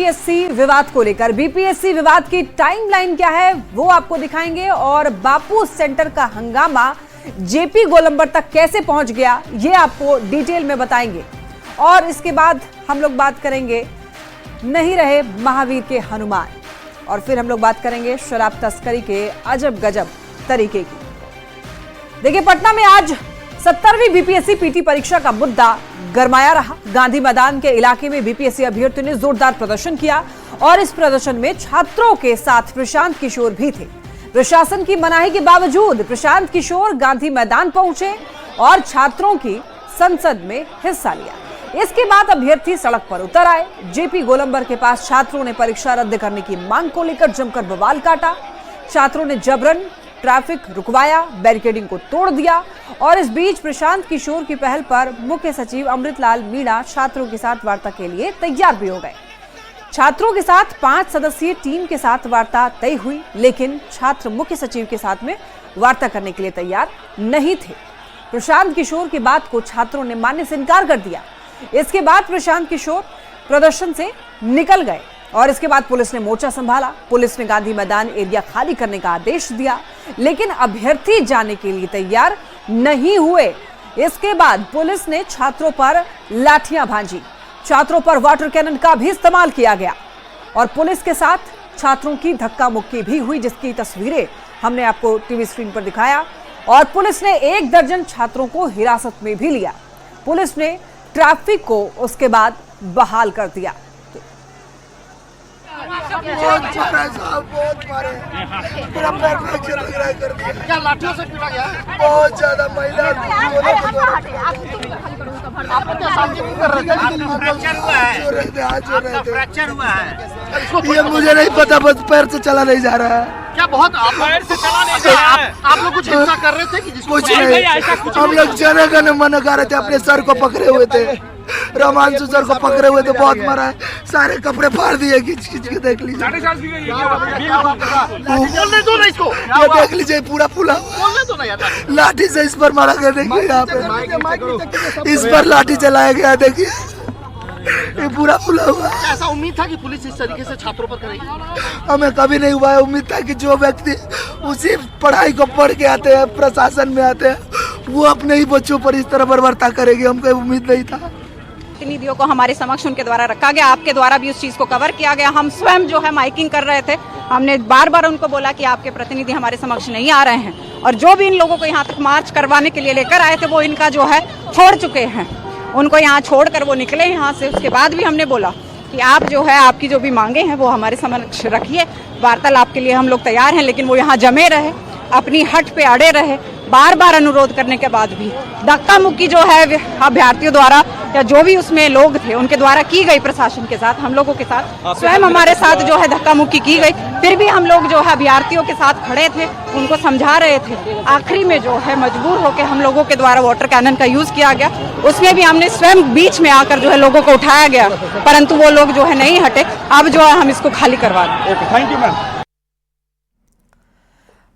BPSC विवाद को लेकर। बीपीएससी विवाद की टाइमलाइन क्या है वो आपको दिखाएंगे और बापू सेंटर का हंगामा जेपी गोलंबर तक कैसे पहुंच गया ये आपको डिटेल में बताएंगे। और इसके बाद हम लोग बात करेंगे नहीं रहे महावीर के हनुमान, और फिर हम लोग बात करेंगे शराब तस्करी के अजब गजब तरीके की। देखिए, पटना में आज 70वीं बीपीएससी पीटी परीक्षा का मुद्दा गरमाया रहा। गांधी मैदान के इलाके में बीपीएससी अभ्यर्थियों ने जोरदार प्रदर्शन किया और इस प्रदर्शन में छात्रों के साथ प्रशांत किशोर भी थे। प्रशासन की मनाही के बावजूद प्रशांत किशोर गांधी मैदान पहुंचे और छात्रों की संसद में हिस्सा लिया। इसके बाद अभ्यर्थी सड़क पर उतर आए। जेपी गोलंबर के पास छात्रों ने परीक्षा रद्द करने की मांग को लेकर जमकर बवाल काटा। छात्रों ने जबरन ट्रैफिक रुकवाया, बैरिकेडिंग को तोड़ दिया और इस बीच प्रशांत किशोर की पहल पर मुख्य सचिव अमृतलाल मीणा छात्रों के साथ वार्ता के लिए तैयार भी हो गए। छात्रों के साथ 5 सदस्यीय टीम के साथ वार्ता तय हुई, लेकिन छात्र मुख्य सचिव के साथ में वार्ता करने के लिए तैयार नहीं थे। प्रशांत किशोर की बात को छात्रों ने मानने से इनकार कर दिया। इसके बाद प्रशांत किशोर प्रदर्शन से निकल गए और इसके बाद पुलिस ने मोर्चा संभाला। पुलिस ने गांधी मैदान एरिया खाली करने का आदेश दिया, लेकिन अभ्यर्थी जाने के लिए तैयार नहीं हुए। इसके बाद पुलिस ने छात्रों पर लाठियां भांजी, छात्रों पर वाटर कैनन का भी इस्तेमाल किया गया और पुलिस के साथ छात्रों की धक्का मुक्की भी हुई, जिसकी तस्वीरें हमने आपको टीवी स्क्रीन पर दिखाया। और पुलिस ने 1 दर्जन छात्रों को हिरासत में भी लिया। पुलिस ने ट्रैफिक को उसके बाद बहाल कर दिया। बहुत मारे, पूरा पैर फ्रैक्चर वगैरह कर दिया। क्या लाठियों से पीटा गया? बहुत ज्यादा महिला आप क्या शांति कर रहे थे? फ्रैक्चर हुआ है। ये मुझे नहीं पता, बस पैर से चला नहीं जा रहा है। क्या बहुत पैर से चला नहीं जा रहा है? आप लोग कुछ हिंसा कर रहे थे कि कुछ नहीं, हम लोग जने का मन कर रहे थे, अपने सर को पकड़े हुए थे, रोमांचु सर को पकड़े हुए थे, बहुत मारा है, सारे कपड़े फाड़ दिए, खींच खींच के देख लीजिए, ये देख लीजिए पूरा फूला लाठी से इस पर मारा गया। देखिए यहाँ पे इस पर लाठी चलाया गया, देखिए ये पूरा फूला हुआ। ऐसा उम्मीद था कि पुलिस इस तरीके से छात्रों पर करेगी? हमें कभी नहीं हुआ है। उम्मीद था कि जो व्यक्ति उसी पढ़ाई को पढ़ के आते हैं, प्रशासन में आते हैं, वो अपने ही बच्चों पर इस तरह बर्बरता करेगी, हमको उम्मीद नहीं था। प्रतिनिधियों को हमारे समक्ष उनके द्वारा रखा गया, आपके द्वारा भी उस चीज को कवर किया गया। हम स्वयं जो है माइकिंग कर रहे थे, हमने बार बार उनको बोला कि आपके प्रतिनिधि हमारे समक्ष नहीं आ रहे हैं, और जो भी इन लोगों को यहाँ तक मार्च करवाने के लिए लेकर आए थे वो इनका जो है छोड़ चुके हैं। उनको यहाँ छोड़कर वो निकले यहाँ से। उसके बाद भी हमने बोला कि आप जो है आपकी जो भी मांगे हैं वो हमारे समक्ष रखिए, वार्तालाप के लिए हम लोग तैयार हैं, लेकिन वो यहाँ जमे रहे, अपनी हट पे अड़े रहे। बार बार अनुरोध करने के बाद भी धक्का मुक्की जो है अभ्यर्थियों द्वारा या जो भी उसमें लोग थे उनके द्वारा की गई, प्रशासन के साथ, हम लोगों के साथ, स्वयं हमारे साथ जो है धक्का मुक्की की गई। फिर भी हम लोग जो है अभ्यर्थियों के साथ खड़े थे, उनको समझा रहे थे। आखिरी में जो है मजबूर होकर हम लोगों के द्वारा वाटर कैनन का यूज किया गया, उसमें भी हमने स्वयं बीच में आकर जो है लोगों को उठाया गया, परंतु वो लोग जो है नहीं हटे। अब जो है हम इसको खाली करवा दें। Thank you ma'am.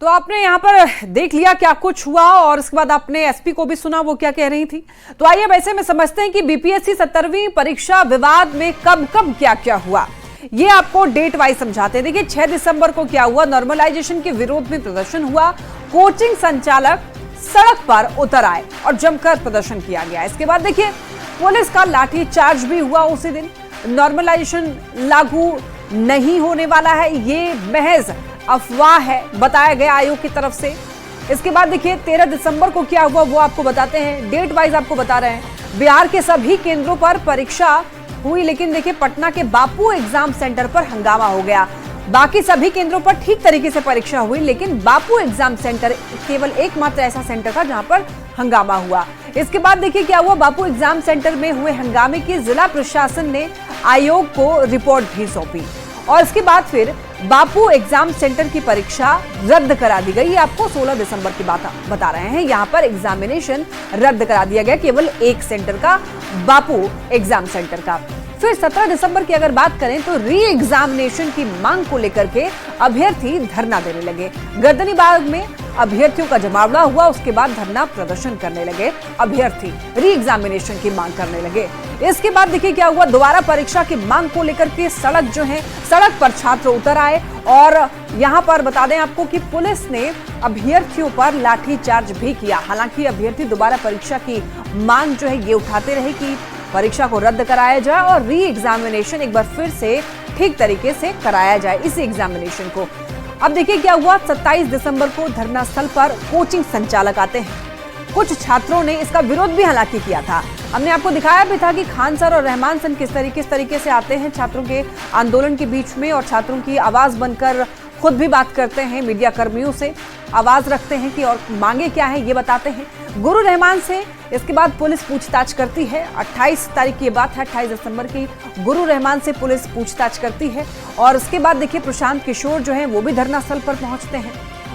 तो आपने यहाँ पर देख लिया क्या कुछ हुआ और उसके बाद आपने एसपी को भी सुना वो क्या कह रही थी। तो आइए वैसे में समझते हैं कि बीपीएससी 70वीं परीक्षा विवाद में कब कब क्या क्या हुआ, ये आपको डेट वाइज समझाते हैं। देखिए 6 दिसंबर को क्या हुआ, नॉर्मलाइजेशन के विरोध में प्रदर्शन हुआ। कोचिंग संचालक सड़क पर उतर आए और जमकर प्रदर्शन किया गया। इसके बाद देखिए पुलिस का लाठी चार्ज भी हुआ उसी दिन। नॉर्मलाइजेशन लागू नहीं होने वाला है, ये महज अफवाह है, बताया गया आयोग की तरफ से। इसके बाद देखिए 13 दिसंबर को क्या हुआ वो आपको बताते हैं, डेट वाइज आपको बता रहे हैं। बिहार के सभी केंद्रों पर परीक्षा हुई, लेकिन देखिए पटना के बापू एग्जाम सेंटर पर हंगामा हो गया। बाकी सभी केंद्रों पर ठीक तरीके से परीक्षा हुई, लेकिन बापू एग्जाम सेंटर केवल एकमात्र ऐसा सेंटर था जहां पर हंगामा हुआ। इसके बाद देखिए क्या हुआ, बापू एग्जाम सेंटर में हुए हंगामे की जिला प्रशासन ने आयोग को रिपोर्ट भी सौंपी और इसके बाद फिर बापू एग्जाम सेंटर की परीक्षा रद्द करा दी गई। आपको 16 दिसंबर की बात बता रहे हैं। यहां पर एग्जामिनेशन रद्द करा दिया गया, केवल एक सेंटर का, बापू एग्जाम सेंटर का। फिर 17 दिसंबर की अगर बात करें तो री एग्जामिनेशन की मांग को लेकर के अभ्यर्थी धरना देने लगे। गर्दनीबाग में अभ्यर्थियों का जमावड़ा हुआ, उसके बाद धरना प्रदर्शन करने लगे अभ्यर्थी, री एग्जामिनेशन की मांग करने लगे। इसके बाद देखिए क्या हुआ, दोबारा परीक्षा की मांग को लेकर के सड़क पर छात्र उतर आए और यहां पर बता दें आपको कि पुलिस ने अभ्यर्थियों पर लाठीचार्ज भी किया। हालांकि अभ्यर्थी दोबारा परीक्षा की मांग जो है ये उठाते रहे कि परीक्षा को रद्द कराया जाए और री एग्जामिनेशन एक बार फिर से ठीक तरीके से कराया जाए इस एग्जामिनेशन को। अब देखिए क्या हुआ, 27 दिसंबर को धरना स्थल पर कोचिंग संचालक आते हैं। कुछ छात्रों ने इसका विरोध भी हालांकि किया था। हमने आपको दिखाया भी था कि खान सर और रहमान सर किस तरीके से आते हैं छात्रों के आंदोलन के बीच में और छात्रों की आवाज बनकर खुद भी बात करते हैं, मीडिया कर्मियों से आवाज रखते हैं कि और मांगे क्या है ये बताते हैं। गुरु रहमान से इसके बाद पुलिस पूछताछ करती है। 28 तारीख की बात है, 28 दिसंबर की गुरु रहमान से पुलिस पूछताछ करती है और उसके बाद देखिए प्रशांत किशोर जो है वो भी धरना स्थल पर पहुंचते हैं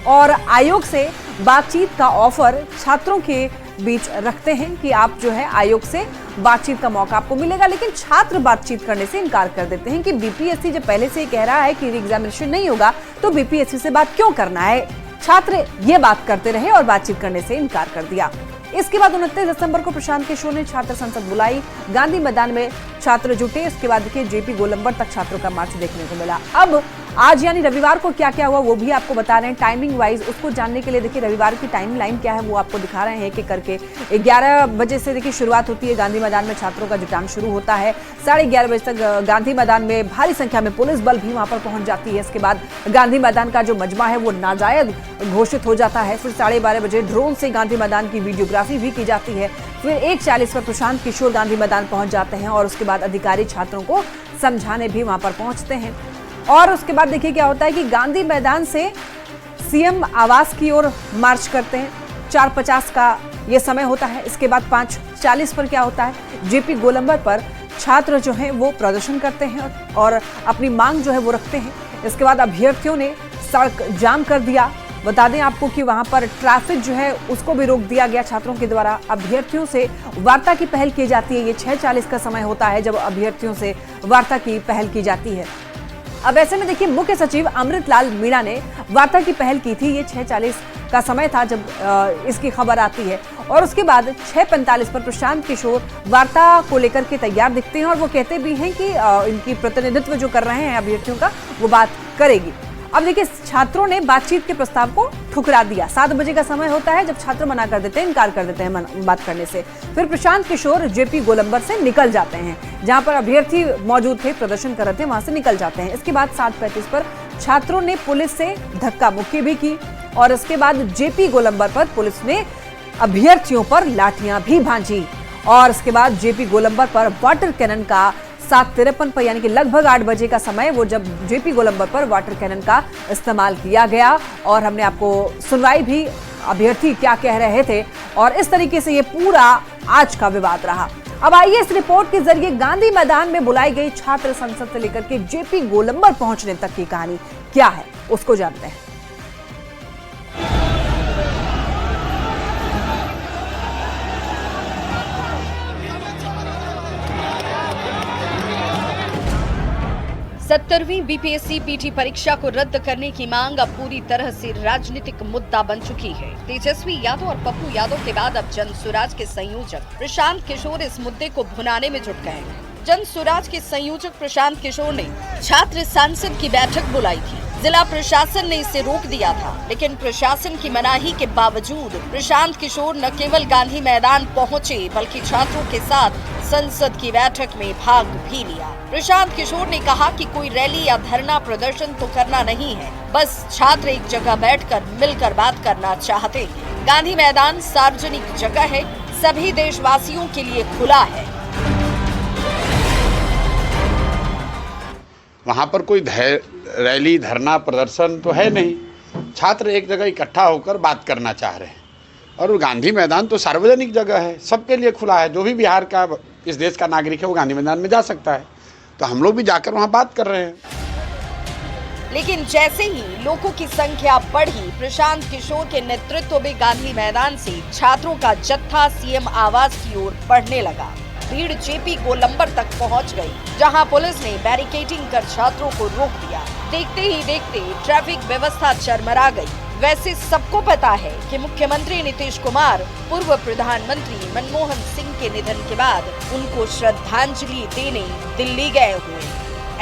और आयोग से बातचीत का ऑफर छात्रों के बीच रखते हैं कि आप जो है आयोग से बातचीत का मौका आपको मिलेगा। लेकिन छात्र बातचीत करने से इनकार कर देते हैं कि बीपीएससी जब पहले से ही कह रहा है कि एग्जामिनेशन नहीं होगा तो बीपीएससी से बात क्यों करना है। छात्र ये बात करते रहे और बातचीत करने से इनकार कर दिया। इसके बाद 29 दिसंबर को प्रशांत किशोर ने छात्र संसद बुलाई, गांधी मैदान में छात्र जुटे। इसके बाद देखिए जेपी गोलंबर तक छात्रों का मार्च देखने को मिला। अब आज यानी रविवार को क्या क्या हुआ वो भी आपको बता रहे हैं टाइमिंग वाइज। उसको जानने के लिए देखिए रविवार की टाइम लाइन क्या है वो आपको दिखा रहे हैं एक एक करके। 11 बजे से देखिए शुरुआत होती है, गांधी मैदान में छात्रों का जुटान शुरू होता है। 11:30 बजे तक गांधी मैदान में भारी संख्या में पुलिस बल भी वहां पर पहुंच जाती है। इसके बाद गांधी मैदान का जो मजमा है वो नाजायज घोषित हो जाता है। फिर 12:30 बजे ड्रोन से गांधी मैदान की वीडियोग्राफी भी की जाती है। फिर 1:40 पर प्रशांत किशोर गांधी मैदान पहुंच जाते हैं और उसके बाद अधिकारी छात्रों को समझाने भी वहां पर पहुंचते हैं। और उसके बाद देखिए क्या होता है कि गांधी मैदान से सीएम आवास की ओर मार्च करते हैं। 4:50 का ये समय होता है। इसके बाद 5:40 पर क्या होता है, जेपी गोलंबर पर छात्र जो हैं वो प्रदर्शन करते हैं और अपनी मांग जो है वो रखते हैं। इसके बाद अभ्यर्थियों ने सड़क जाम कर दिया। बता दें आपको कि वहां पर ट्रैफिक जो है उसको भी रोक दिया गया छात्रों के द्वारा। अभ्यर्थियों से वार्ता की पहल की जाती है। ये 6:40 का समय होता है जब अभ्यर्थियों से वार्ता की पहल की जाती है। अब ऐसे में देखिए मुख्य सचिव अमृतलाल मीणा ने वार्ता की पहल की थी। ये 6:40 का समय था जब इसकी खबर आती है और उसके बाद 6:45 पर प्रशांत किशोर वार्ता को लेकर के तैयार दिखते हैं और वो कहते भी हैं कि इनकी प्रतिनिधित्व जो कर रहे हैं अभ्यर्थियों का वो बात करेगी। अब देखिए छात्रों ने बातचीत के प्रस्ताव को ठुकरा दिया। 7 बजे का समय होता है जब छात्र मना कर देते हैं, इनकार कर देते हैं बात करने से। फिर प्रशांत किशोर जेपी गोलंबर से निकल जाते हैं। जहां पर अभ्यर्थी मौजूद थे, प्रदर्शन कर रहे थे, वहां से निकल जाते हैं। इसके बाद 7:35 पर छात्रों ने पुलिस से धक्का मुक्की भी की और इसके बाद जेपी गोलंबर पर पुलिस ने अभ्यर्थियों पर लाठियां भी भांजी और इसके बाद जेपी गोलंबर पर वाटर कैनन का 7:53 पर यानी कि लगभग 8 बजे का समय वो जब जेपी गोलंबर पर वाटर कैनन का इस्तेमाल किया गया और हमने आपको सुनवाई भी अभ्यर्थी क्या कह रहे थे और इस तरीके से ये पूरा आज का विवाद रहा। अब आइए इस रिपोर्ट के जरिए गांधी मैदान में बुलाई गई छात्र संसद से लेकर के जेपी गोलंबर पहुंचने तक की कहानी क्या है उसको जानते हैं। सत्तरवीं बीपीएससी पीटी परीक्षा को रद्द करने की मांग अब पूरी तरह से राजनीतिक मुद्दा बन चुकी है। तेजस्वी यादव और पप्पू यादव के बाद अब जन स्वराज के संयोजक प्रशांत किशोर इस मुद्दे को भुनाने में जुट गए हैं। जन स्वराज के संयोजक प्रशांत किशोर ने छात्र संसद की बैठक बुलाई थी। जिला प्रशासन ने इसे रोक दिया था, लेकिन प्रशासन की मनाही के बावजूद प्रशांत किशोर न केवल गांधी मैदान पहुंचे बल्कि छात्रों के साथ संसद की बैठक में भाग भी लिया। प्रशांत किशोर ने कहा कि कोई रैली या धरना प्रदर्शन तो करना नहीं है, बस छात्र एक जगह बैठकर मिलकर बात करना चाहते हैं। गांधी मैदान सार्वजनिक जगह है, सभी देशवासियों के लिए खुला है। वहाँ पर कोई रैली धरना प्रदर्शन तो है नहीं, छात्र एक जगह इकट्ठा होकर बात करना चाह रहे हैं और गांधी मैदान तो सार्वजनिक जगह है, सबके लिए खुला है। जो भी बिहार का इस देश का नागरिक है वो गांधी मैदान में जा सकता है, तो हम लोग भी जाकर वहाँ बात कर रहे हैं। लेकिन जैसे ही लोगों की संख्या बढ़ी, प्रशांत किशोर के नेतृत्व में गांधी मैदान से छात्रों का जत्था सीएम आवास की ओर बढ़ने लगा। भीड़ जेपी गोलंबर तक पहुंच गई, जहां पुलिस ने बैरिकेडिंग कर छात्रों को रोक दिया। देखते ही देखते ट्रैफिक व्यवस्था चरमरा गई। वैसे सबको पता है कि मुख्यमंत्री नीतीश कुमार पूर्व प्रधानमंत्री मनमोहन सिंह के निधन के बाद उनको श्रद्धांजलि देने दिल्ली गए हुए।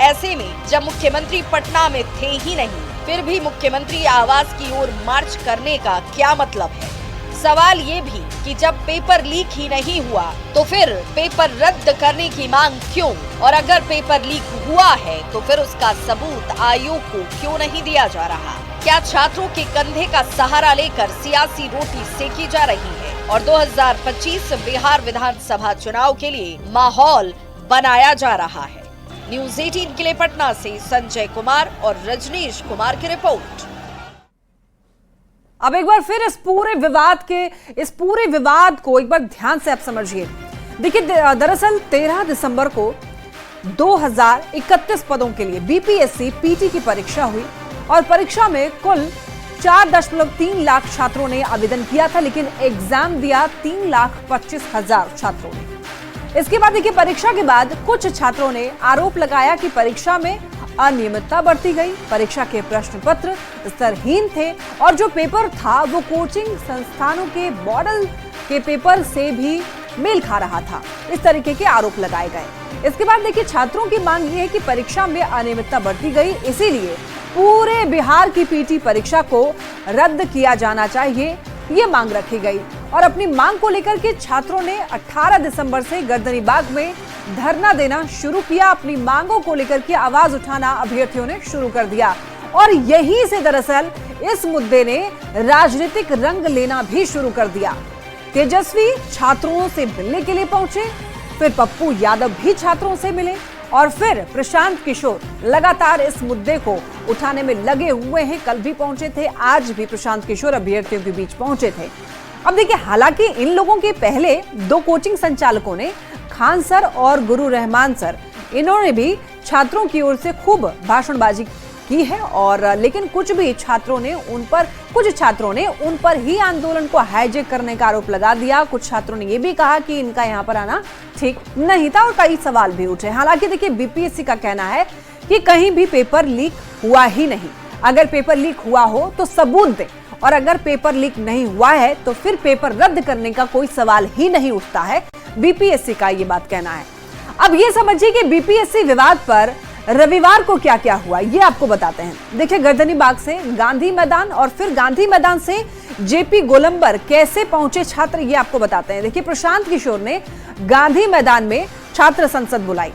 ऐसे में जब मुख्यमंत्री पटना में थे ही नहीं, फिर भी मुख्यमंत्री आवास की ओर मार्च करने का क्या मतलब है? सवाल ये भी कि जब पेपर लीक ही नहीं हुआ तो फिर पेपर रद्द करने की मांग क्यों? और अगर पेपर लीक हुआ है तो फिर उसका सबूत आयोग को क्यों नहीं दिया जा रहा? क्या छात्रों के कंधे का सहारा लेकर सियासी रोटी सेकी जा रही है और 2025 बिहार विधानसभा चुनाव के लिए माहौल बनाया जा रहा है? न्यूज़ 18 के लिए पटना से संजय कुमार और रजनीश कुमार की रिपोर्ट। अब एक बार फिर इस पूरे विवाद को एक बार ध्यान से आप समझिए। देखिए, दरअसल 13 दिसंबर को 2031 पदों के लिए बीपीएससी पीटी की परीक्षा हुई और परीक्षा में कुल 4.3 लाख छात्रों ने आवेदन किया था, लेकिन एग्जाम दिया 3,25,000 छात्रों ने। इसके बाद देखिए, परीक्षा के बाद कुछ छात्रों ने आरोप लगाया कि परीक्षा में अनियमितता बरती गई, परीक्षा के प्रश्न पत्र स्तरहीन थे और जो पेपर था वो कोचिंग संस्थानों के मॉडल के पेपर से भी मेल खा रहा था। इस तरीके के आरोप लगाए गए। इसके बाद देखिए, छात्रों की मांग ये है कि परीक्षा में अनियमितता बरती गई, इसीलिए पूरे बिहार की पीटी परीक्षा को रद्द किया जाना चाहिए, ये मांग रखी गई। और अपनी मांग को लेकर के छात्रों ने 18 दिसंबर से गर्दनी बाग में धरना देना शुरू किया। अपनी मांगों को लेकर के आवाज उठाना अभ्यर्थियों ने शुरू कर दिया और यहीं से दरअसल इस मुद्दे ने राजनीतिक रंग लेना भी शुरू कर दिया। तेजस्वी छात्रों से मिलने के लिए पहुंचे, फिर पप्पू यादव भी छात्रों से मिले और फिर प्रशांत किशोर लगातार इस मुद्दे को उठाने में लगे हुए हैं। कल भी पहुंचे थे, आज भी प्रशांत किशोर अभ्यर्थियों के बीच पहुंचे थे। अब देखिए, हालांकि इन लोगों के पहले 2 कोचिंग संचालकों ने, खान सर और गुरु रहमान सर, इन्होंने भी छात्रों की ओर से खूब भाषणबाजी की है और लेकिन कुछ छात्रों ने उन पर ही आंदोलन को हाईजैक करने का आरोप लगा दिया। कुछ छात्रों ने यह भी कहा कि इनका यहां पर आना ठीक नहीं था और कई सवाल भी उठे। हालांकि देखिए, बीपीएससी का कहना है कि कहीं भी पेपर लीक हुआ ही नहीं। अगर पेपर लीक हुआ हो तो सबूत दें और अगर पेपर लीक नहीं हुआ है तो फिर पेपर रद्द करने का कोई सवाल ही नहीं उठता है। बीपीएससी का ये बात कहना है। अब ये समझिए कि बीपीएससी विवाद पर रविवार को क्या क्या हुआ, ये आपको बताते हैं। देखिए, गर्दनी बाग से गांधी मैदान और फिर गांधी मैदान से जेपी गोलंबर कैसे पहुंचे छात्र, ये आपको बताते हैं। देखिए, प्रशांत किशोर ने गांधी मैदान में छात्र संसद बुलाई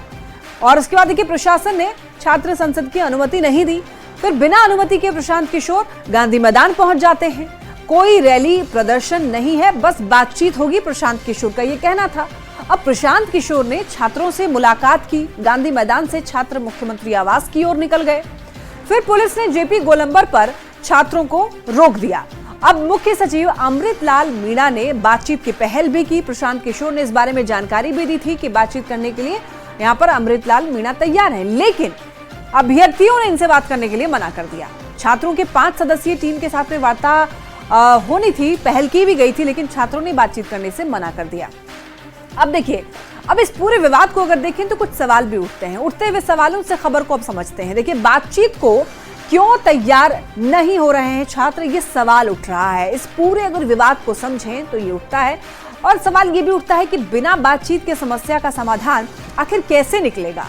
और उसके बाद देखिए, प्रशासन ने छात्र संसद की अनुमति नहीं दी। फिर बिना अनुमति के प्रशांत किशोर गांधी मैदान पहुंच जाते हैं। कोई रैली प्रदर्शन नहीं है, बस बातचीत होगी, प्रशांत किशोर का ये कहना था। अब प्रशांत किशोर ने छात्रों से मुलाकात की। गांधी मैदान से छात्र मुख्यमंत्री आवास की ओर निकल गए। फिर पुलिस ने जेपी गोलंबर पर छात्रों को रोक दिया। अब मुख्य सचिव अमृतलाल मीणा ने बातचीत की पहल भी की। प्रशांत किशोर ने इस बारे में जानकारी भी दी थी कि बातचीत करने के लिए यहाँ पर अमृतलाल मीणा तैयार है, लेकिन अभ्यर्थियों ने इनसे बात करने के लिए मना कर दिया। छात्रों के 5 सदस्यीय टीम के साथ में वार्ता होनी थी, पहल की भी गई थी, लेकिन छात्रों ने बातचीत करने से मना कर दिया। अब देखिए, अब इस पूरे विवाद को अगर देखें तो कुछ सवाल भी उठते हैं। उठते हुए सवालों से खबर को अब समझते हैं। देखिए, बातचीत को क्यों तैयार नहीं हो रहे हैं छात्र, ये सवाल उठ रहा है। इस पूरे अगर विवाद को समझें तो ये उठता है और सवाल ये भी उठता है कि बिना बातचीत के समस्या का समाधान आखिर कैसे निकलेगा।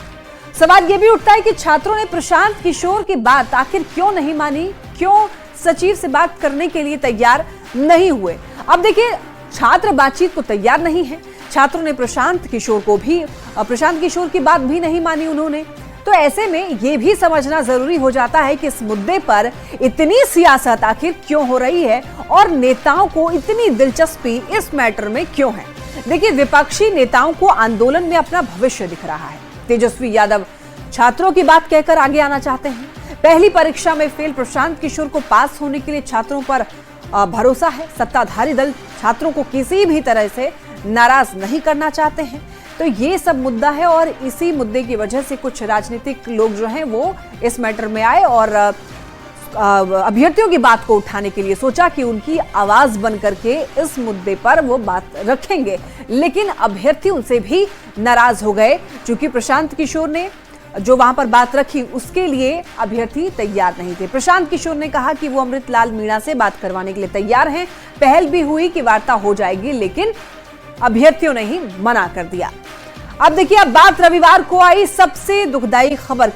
सवाल ये भी उठता है कि छात्रों ने प्रशांत किशोर की बात आखिर क्यों नहीं मानी, क्यों सचिव से बात करने के लिए तैयार नहीं हुए। अब देखिए, छात्र बातचीत को तैयार नहीं है। छात्रों ने प्रशांत किशोर की बात भी नहीं मानी उन्होंने। तो ऐसे में ये भी समझना जरूरी हो जाता है कि इस मुद्दे पर इतनी सियासत आखिर क्यों हो रही है और नेताओं को इतनी दिलचस्पी इस मैटर में क्यों है। देखिए, विपक्षी नेताओं को आंदोलन में अपना भविष्य दिख रहा है। तेजस्वी यादव छात्रों की बात कहकर आगे आना चाहते हैं। पहली परीक्षा में फेल प्रशांत किशोर को पास होने के लिए छात्रों पर भरोसा है। सत्ताधारी दल छात्रों को किसी भी तरह से नाराज नहीं करना चाहते हैं। तो ये सब मुद्दा है और इसी मुद्दे की वजह से कुछ राजनीतिक लोग जो हैं वो इस मैटर में आए और अभ्यर्थियों की बात को उठाने के लिए सोचा कि उनकी आवाज बन करके इस मुद्दे पर वो बात रखेंगे, लेकिन अभ्यर्थी उनसे भी नाराज हो गए। क्योंकि प्रशांत किशोर ने जो वहां पर बात रखी उसके लिए अभ्यर्थी तैयार नहीं थे। प्रशांत किशोर ने कहा कि वो अमृतलाल मीणा से बात करवाने के लिए तैयार हैं, पहल भी हुई कि वार्ता हो जाएगी, लेकिन अभ्यर्थियों ने ही मना कर दिया। अब देखिए, अब बात रविवार को आई सबसे दुखदाई खबर